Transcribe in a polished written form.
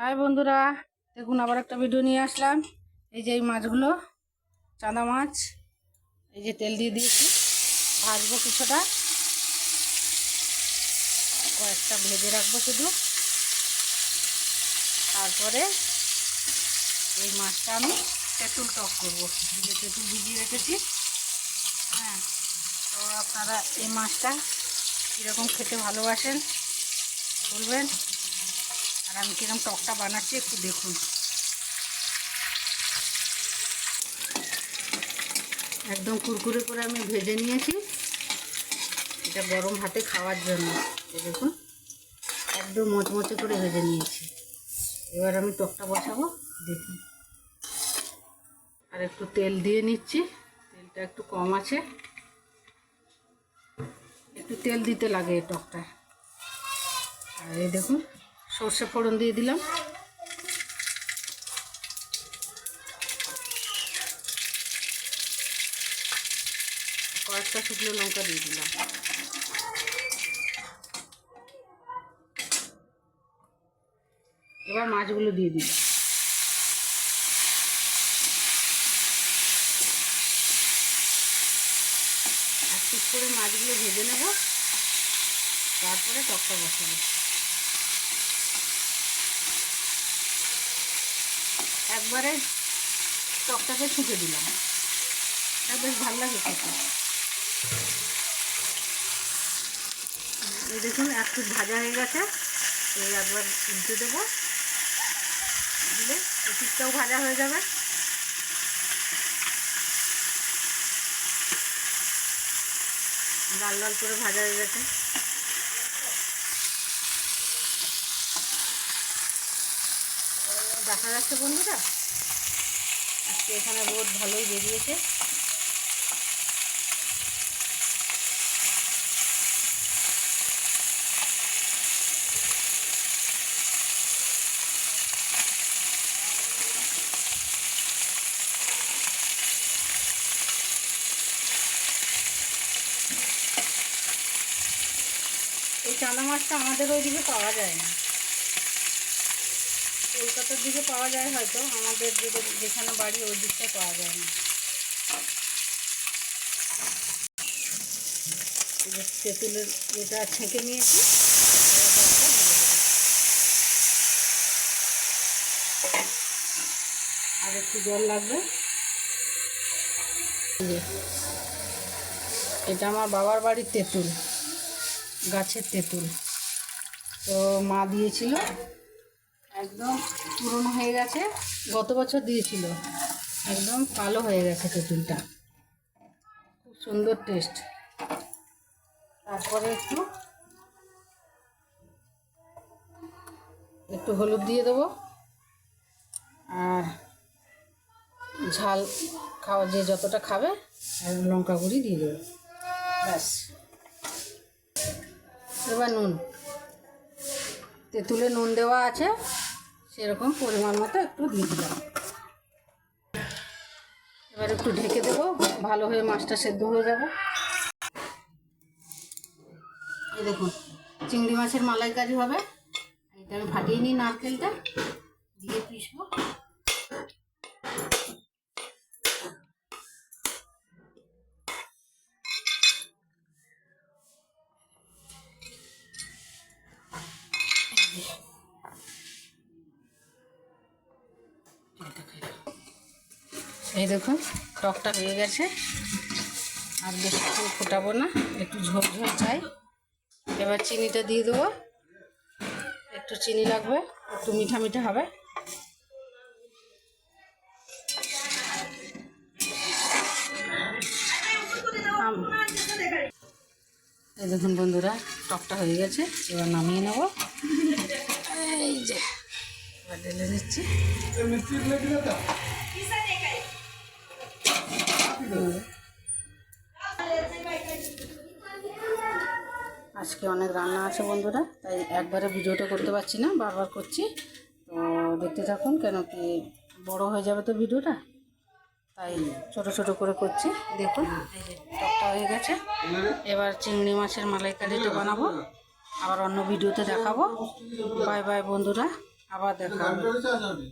High বন্ধুরা, দেখুন আবার একটা ভিডিও নিয়ে আসলাম। এই যে এই মাছগুলো চাঁদা মাছ, এই যে তেল দিয়ে দিয়েছি, ভাজবো কিছুটা, কয়েকটা ভেজে রাখবো শুধু। তারপরে এই মাছটা আমি তেঁতুল টক করবো, এই যে তেঁতুল ভিজিয়ে রেখেছি। হ্যাঁ, তো আপনারা এই মাছটা কীরকম খেতে ভালোবাসেন বলবেন, আর আমি কীরকম টকটা বানাচ্ছি একটু দেখুন। একদম কুরকুরে করে আমি ভেজে নিয়েছি, এটা গরম ভাতে খাওয়ার জন্য। দেখুন একদম মচমচে করে ভেজে নিয়েছি। এবার আমি টকটা বসাবো, দেখুন। আর একটু তেল দিয়ে নিচ্ছি, তেলটা একটু কম আছে, একটু তেল দিতে লাগে এই টকটা। আর এই দেখুন সর্ষে ফোড়ন দিয়ে দিলাম, কয়েকটা শুকনো লঙ্কা দিয়ে দিলাম। এবার মাছগুলো দিয়ে দিলাম। এক পিস করে মাছগুলো ভেজে নেব, তারপরে টকটা বসাবো। একবারে টকটাকে ছুঁকে দিলাম, এটা বেশ ভালো লাগে খেতে। এই দেখুন এক পিস ভাজা হয়ে গেছে, এই একবার উল্টে দেবো, দিলে এই পিসটাও ভাজা হয়ে যাবে। লাল লাল করে ভাজা হয়ে গেছে। দেখা যাচ্ছে বন্ধুরা, আজকে এখানে রোদ ভালোই বেরিয়েছে। এই চানা মাছটা আমাদের ওইদিকে পাওয়া যায় না, কলকাতার দিকে পাওয়া যায় হয়তো, আমাদের যেখানে বাড়ি ওই দিকটা পাওয়া যায় না। এই যে তেঁতুলের এটা ছেঁকে নিয়েছি, আর একটু জল লাগবে। এটা আমার বাবার বাড়ির তেঁতুল, গাছের তেঁতুল, তো মা দিয়েছিল, একদম পুরনো হয়ে গেছে, গত বছর দিয়েছিল, একদম কালো হয়ে গেছে তেঁতুলটা, খুব সুন্দর টেস্ট। তারপরে একটু হলুদ দিয়ে দেবো, আর ঝাল খাওয়া যে যতটা খাবে লঙ্কা গুঁড়ি দিয়ে দেবো, ব্যাস। এবার নুন, তেঁতুলে নুন দেওয়া আছে, সেরকম পরিমাণ মতো একটু দিয়ে দিলাম। এবার একটু ঢেকে দেবো, ভালো হয়ে মাছটা সেদ্ধ হয়ে যাবে। এই দেখুন চিংড়ি মাছের মালাইকারি হবে, এটা আমি ফাটিয়ে নিই, নারকেলটা দিয়ে পিসবো। এই দেখুন টকটা হয়ে গেছে, আর বেশি ফোটাবো না, একটু ঝোল ঝোল চাই। এবার চিনিটা দিয়ে দেবো, একটু চিনি লাগবে, একটু মিঠা মিঠা হবে। এই দেখুন বন্ধুরা টকটা হয়ে গেছে, এবার নামিয়ে নেব। এই যে এবার ঢেলে নিচ্ছি। আজকে অনেক রান্না আছে বন্ধুরা, তাই একবারে ভিডিওটা করতে পারছি না, বারবার করছি, তো দেখতে থাকুন, কেন কি বড় হয়ে যাবে তো ভিডিওটা, তাই ছোট ছোট করে করছি। দেখুন এই যে টকটা হয়ে গেছে, এবার চিংড়ি মাছের মালাইকারিটা বানাবো, আবার অন্য ভিডিওতে দেখাবো। বাই বাই বন্ধুরা। আবার দেখা হবে।